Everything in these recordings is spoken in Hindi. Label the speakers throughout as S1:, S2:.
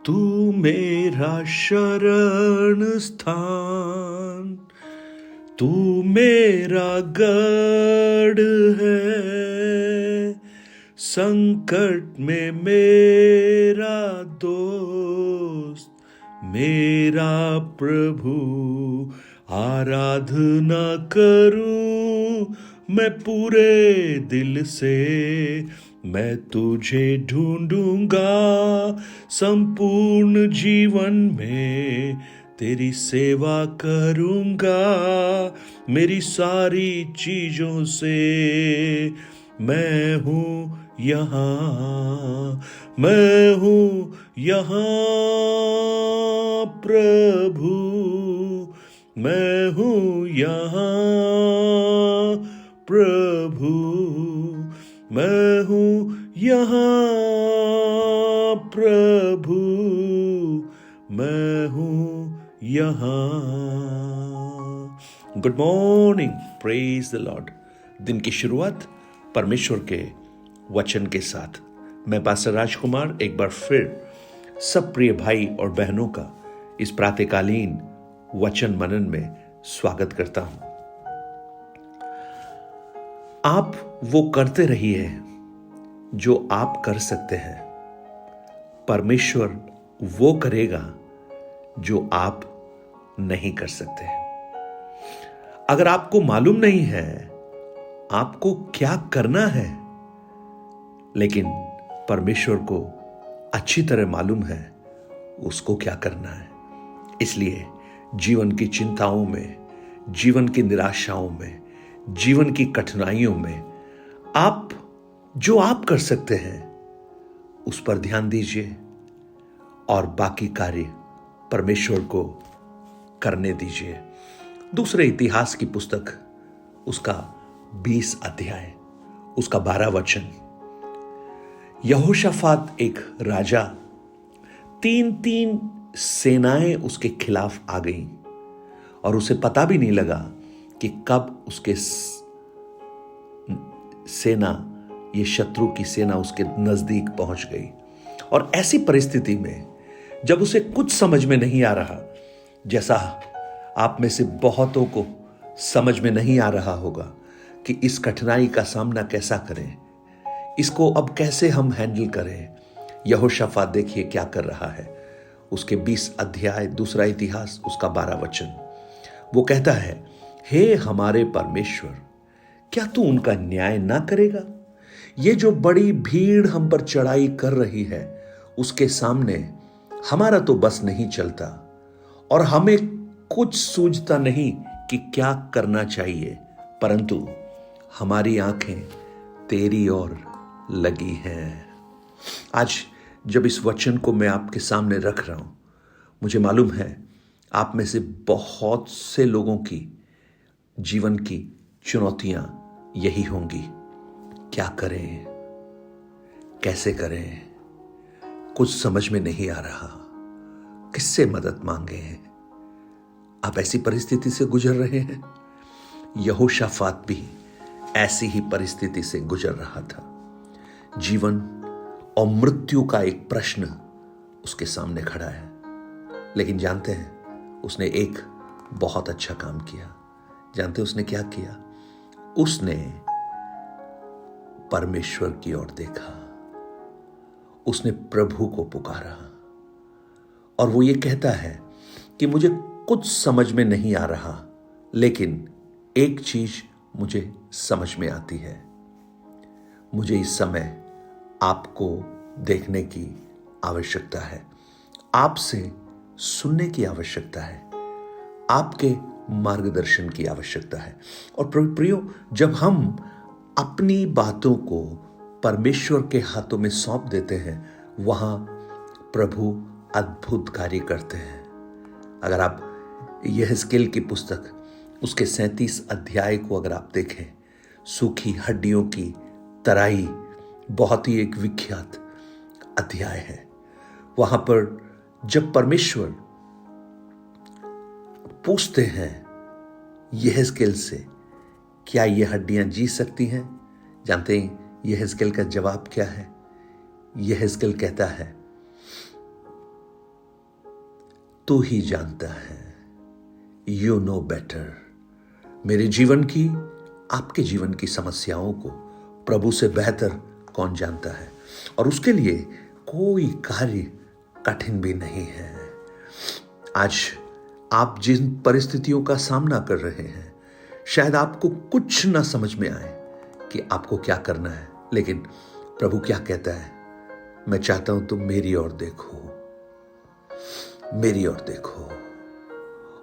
S1: तू मेरा शरण स्थान, तू मेरा गढ़ है, संकट में मेरा दोस्त, मेरा प्रभु। आराधना करूं मैं पूरे दिल से, मैं तुझे ढूंढूंगा संपूर्ण जीवन में, तेरी सेवा करूंगा मेरी सारी चीजों से। मैं हूँ यहाँ, मैं हूँ यहाँ प्रभु, मैं हूँ यहाँ प्रभु, मैं हूँ यहाँ प्रभु, मैं हूँ यहाँ। Good morning, praise the Lord. दिन की शुरुआत परमेश्वर के वचन के साथ मैं पास्टर राजकुमार एक बार फिर सब प्रिय भाई और बहनों का इस प्रातःकालीन वचन मनन में स्वागत करता हूं। आप वो करते रहिए जो आप कर सकते हैं, परमेश्वर वो करेगा जो आप नहीं कर सकते। अगर आपको मालूम नहीं है आपको क्या करना है, लेकिन परमेश्वर को अच्छी तरह मालूम है उसको क्या करना है, इसलिए जीवन की चिंताओं में, जीवन की निराशाओं में, जीवन की कठिनाइयों में आप जो आप कर सकते हैं उस पर ध्यान दीजिए और बाकी कार्य परमेश्वर को करने दीजिए। दूसरे इतिहास की पुस्तक उसका 20 अध्याय उसका 12 वचन। यहोशाफात एक राजा, 3 सेनाएं उसके खिलाफ आ गईं और उसे पता भी नहीं लगा कि कब उसके सेना, ये शत्रु की सेना उसके नजदीक पहुंच गई। और ऐसी परिस्थिति में जब उसे कुछ समझ में नहीं आ रहा, जैसा आप में से बहुतों को समझ में नहीं आ रहा होगा कि इस कठिनाई का सामना कैसा करें, इसको अब कैसे हम हैंडल करें, यहोशाफात देखिए क्या कर रहा है। उसके 20 अध्याय दूसरा इतिहास उसका 12 वचन वो कहता है, हे हमारे परमेश्वर, क्या तू उनका न्याय ना करेगा? ये जो बड़ी भीड़ हम पर चढ़ाई कर रही है उसके सामने हमारा तो बस नहीं चलता और हमें कुछ सूझता नहीं कि क्या करना चाहिए, परंतु हमारी आंखें तेरी ओर लगी हैं। आज जब इस वचन को मैं आपके सामने रख रहा हूं, मुझे मालूम है आप में से बहुत से लोगों की जीवन की चुनौतियां यही होंगी। क्या करें, कैसे करें, कुछ समझ में नहीं आ रहा, किससे मदद मांगे। आप ऐसी परिस्थिति से गुजर रहे हैं। यहोशाफात भी ऐसी ही परिस्थिति से गुजर रहा था। जीवन और मृत्यु का एक प्रश्न उसके सामने खड़ा है, लेकिन जानते हैं उसने एक बहुत अच्छा काम किया। जानते उसने क्या किया? उसने परमेश्वर की ओर देखा, उसने प्रभु को पुकारा और वो ये कहता है कि मुझे कुछ समझ में नहीं आ रहा, लेकिन एक चीज मुझे समझ में आती है। मुझे इस समय आपको देखने की आवश्यकता है, आपसे सुनने की आवश्यकता है, आपके मार्गदर्शन की आवश्यकता है। और प्रियो, जब हम अपनी बातों को परमेश्वर के हाथों में सौंप देते हैं, वहां प्रभु अद्भुत कार्य करते हैं। अगर आप यहेजकेल की पुस्तक उसके 37 अध्याय को अगर आप देखें, सूखी हड्डियों की तराई बहुत ही एक विख्यात अध्याय है। वहां पर जब परमेश्वर पूछते हैं यहेजकेल से, क्या ये हड्डियां जी सकती हैं? जानते हैं यहेजकेल का जवाब क्या है? यहेजकेल कहता है, तू ही जानता है, यू नो बेटर। मेरे जीवन की, आपके जीवन की समस्याओं को प्रभु से बेहतर कौन जानता है, और उसके लिए कोई कार्य कठिन भी नहीं है। आज आप जिन परिस्थितियों का सामना कर रहे हैं, शायद आपको कुछ ना समझ में आए कि आपको क्या करना है, लेकिन प्रभु क्या कहता है, मैं चाहता हूं तुम मेरी ओर देखो, मेरी ओर देखो।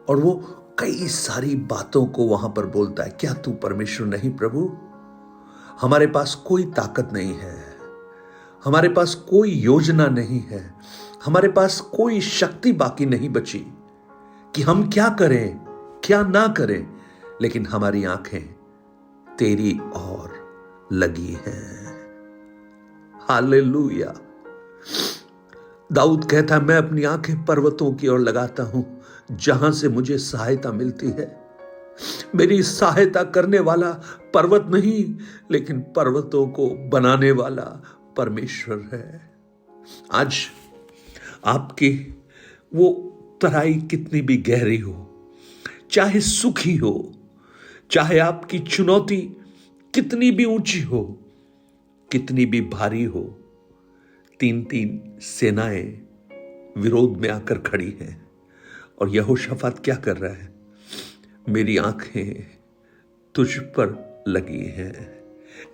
S1: और वो कई सारी बातों को वहां पर बोलता है। क्या तू परमेश्वर नहीं प्रभु? हमारे पास कोई ताकत नहीं है, हमारे पास कोई योजना नहीं है, हमारे पास कोई शक्ति बाकी नहीं बची कि हम क्या करें क्या ना करें, लेकिन हमारी आंखें तेरी ओर लगी हैं। हालेलुया। दाऊद कहता है, मैं अपनी आंखें पर्वतों की ओर लगाता हूं, जहां से मुझे सहायता मिलती है। मेरी सहायता करने वाला पर्वत नहीं, लेकिन पर्वतों को बनाने वाला परमेश्वर है। आज आपकी वो तराई कितनी भी गहरी हो, चाहे सुखी हो, चाहे आपकी चुनौती कितनी भी ऊंची हो, कितनी भी भारी हो, 3-3 सेनाएं विरोध में आकर खड़ी हैं, और यहोशाफात क्या कर रहा है? मेरी आंखें तुझ पर लगी हैं।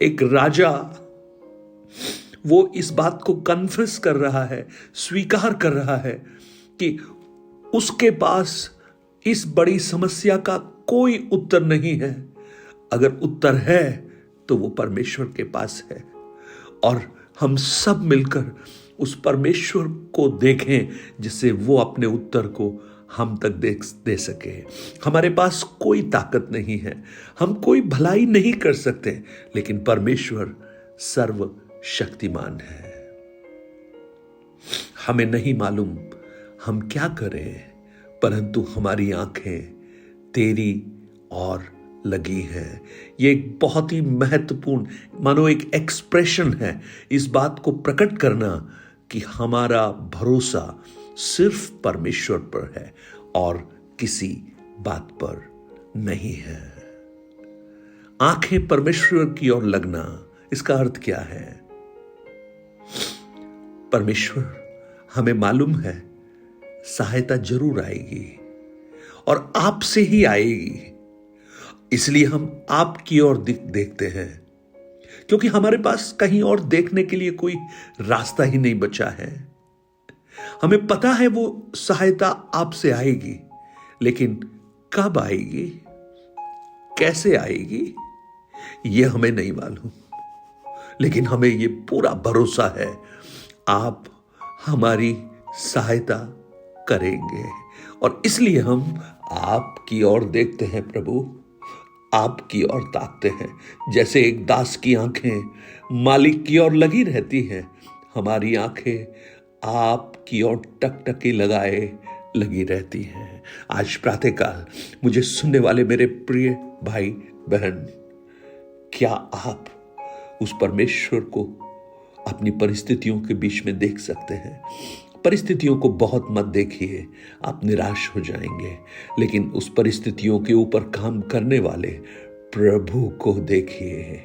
S1: एक राजा वो इस बात को कन्फेस कर रहा है, स्वीकार कर रहा है कि उसके पास इस बड़ी समस्या का कोई उत्तर नहीं है। अगर उत्तर है तो वो परमेश्वर के पास है, और हम सब मिलकर उस परमेश्वर को देखें जिससे वो अपने उत्तर को हम तक दे सके। हमारे पास कोई ताकत नहीं है, हम कोई भलाई नहीं कर सकते, लेकिन परमेश्वर सर्वशक्तिमान है। हमें नहीं मालूम हम क्या करें, परंतु हमारी आंखें तेरी ओर लगी है। ये एक बहुत ही महत्वपूर्ण, मानो एक एक्सप्रेशन है, इस बात को प्रकट करना कि हमारा भरोसा सिर्फ परमेश्वर पर है और किसी बात पर नहीं है। आंखें परमेश्वर की ओर लगना, इसका अर्थ क्या है? परमेश्वर, हमें मालूम है सहायता जरूर आएगी और आपसे ही आएगी, इसलिए हम आपकी ओर देखते हैं, क्योंकि हमारे पास कहीं और देखने के लिए कोई रास्ता ही नहीं बचा है। हमें पता है वो सहायता आपसे आएगी, लेकिन कब आएगी, कैसे आएगी, यह हमें नहीं मालूम, लेकिन हमें ये पूरा भरोसा है आप हमारी सहायता करेंगे, और इसलिए हम आपकी ओर देखते हैं प्रभु, आपकी ओर ताकते हैं। जैसे एक दास की आंखें मालिक की ओर लगी रहती हैं, हमारी आंखें आपकी ओर टकटकी लगाए लगी रहती हैं। आज प्रातःकाल मुझे सुनने वाले मेरे प्रिय भाई बहन, क्या आप उस परमेश्वर को अपनी परिस्थितियों के बीच में देख सकते हैं? परिस्थितियों को बहुत मत देखिए, आप निराश हो जाएंगे, लेकिन उस परिस्थितियों के ऊपर काम करने वाले प्रभु को देखिए।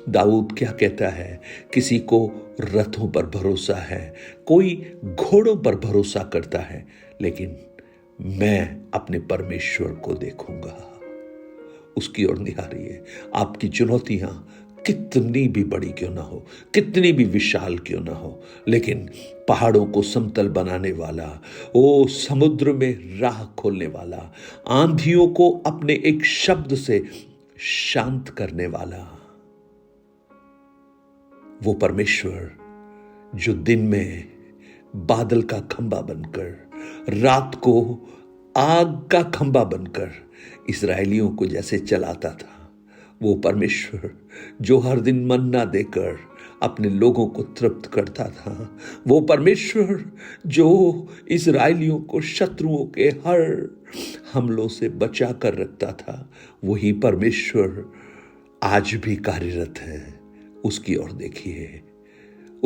S1: दाऊद क्या कहता है? किसी को रथों पर भरोसा है, कोई घोड़ों पर भरोसा करता है, लेकिन मैं अपने परमेश्वर को देखूंगा। उसकी ओर निहारिए। आपकी चुनौतियां कितनी भी बड़ी क्यों ना हो, कितनी भी विशाल क्यों ना हो, लेकिन पहाड़ों को समतल बनाने वाला, ओ समुद्र में राह खोलने वाला, आंधियों को अपने एक शब्द से शांत करने वाला, वो परमेश्वर जो दिन में बादल का खंबा बनकर, रात को आग का खंबा बनकर इस्राएलियों को जैसे चलाता था, वो परमेश्वर जो हर दिन मन्ना देकर अपने लोगों को तृप्त करता था, वो परमेश्वर जो इस्राएलियों को शत्रुओं के हर हमलों से बचा कर रखता था, वही परमेश्वर आज भी कार्यरत है। उसकी ओर देखिए,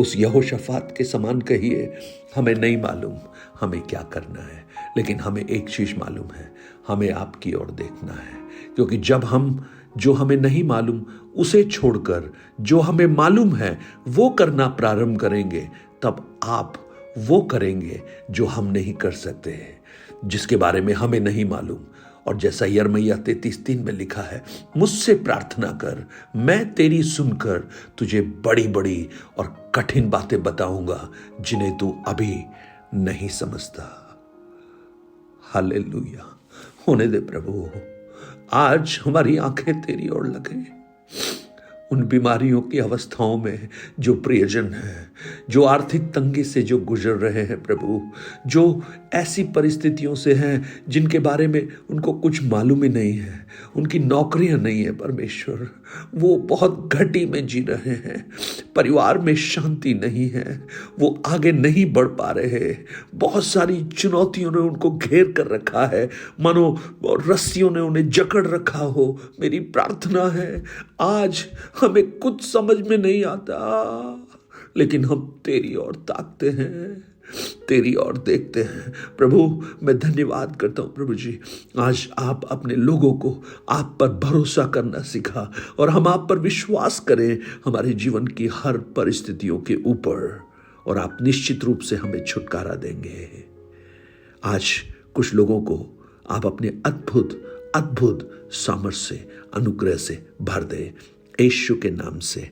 S1: उस यहोशाफात के समान कहिए, हमें नहीं मालूम हमें क्या करना है, लेकिन हमें एक चीज मालूम है, हमें आपकी ओर देखना है। क्योंकि जब हम जो हमें नहीं मालूम उसे छोड़कर जो हमें मालूम है वो करना प्रारंभ करेंगे, तब आप वो करेंगे जो हम नहीं कर सकते, जिसके बारे में हमें नहीं मालूम। और जैसा यिर्मयाह 33:3 में लिखा है, मुझसे प्रार्थना कर, मैं तेरी सुनकर तुझे बड़ी बड़ी और कठिन बातें बताऊंगा जिन्हें तू अभी नहीं समझता। हालेलुया। होने दे प्रभु, आज हमारी आंखें तेरी ओर लगे। उन बीमारियों की अवस्थाओं में जो प्रियजन हैं, जो आर्थिक तंगी से जो गुजर रहे हैं प्रभु, जो ऐसी परिस्थितियों से हैं जिनके बारे में उनको कुछ मालूम ही नहीं है, उनकी नौकरियां नहीं है परमेश्वर, वो बहुत घटी में जी रहे हैं, परिवार में शांति नहीं है, वो आगे नहीं बढ़ पा रहे, बहुत सारी चुनौतियों ने उनको घेर कर रखा है, मानो रस्सियों ने उन्हें जकड़ रखा हो। मेरी प्रार्थना है, आज हमें कुछ समझ में नहीं आता, लेकिन हम तेरी ओर ताकते हैं, तेरी ओर देखते हैं। प्रभु मैं धन्यवाद करता हूं प्रभु जी, आज आप अपने लोगों को आप पर भरोसा करना सिखा और हम आप पर विश्वास करें हमारे जीवन की हर परिस्थितियों के ऊपर, और आप निश्चित रूप से हमें छुटकारा देंगे। आज कुछ लोगों को आप अपने अद्भुत अद्भुत सामर्थ्य से, अनुग्रह से भर दे, यीशु के नाम से,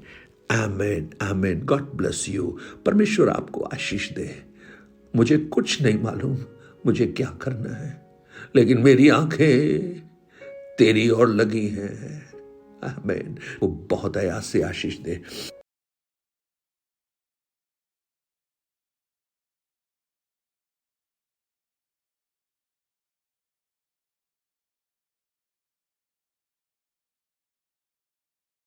S1: आमेन आमेन। God bless you. परमेश्वर आपको आशीष दे। मुझे कुछ नहीं मालूम मुझे क्या करना है, लेकिन मेरी आंखें तेरी ओर लगी हैं। आमेन। वो बहुत आयास से आशीष दे।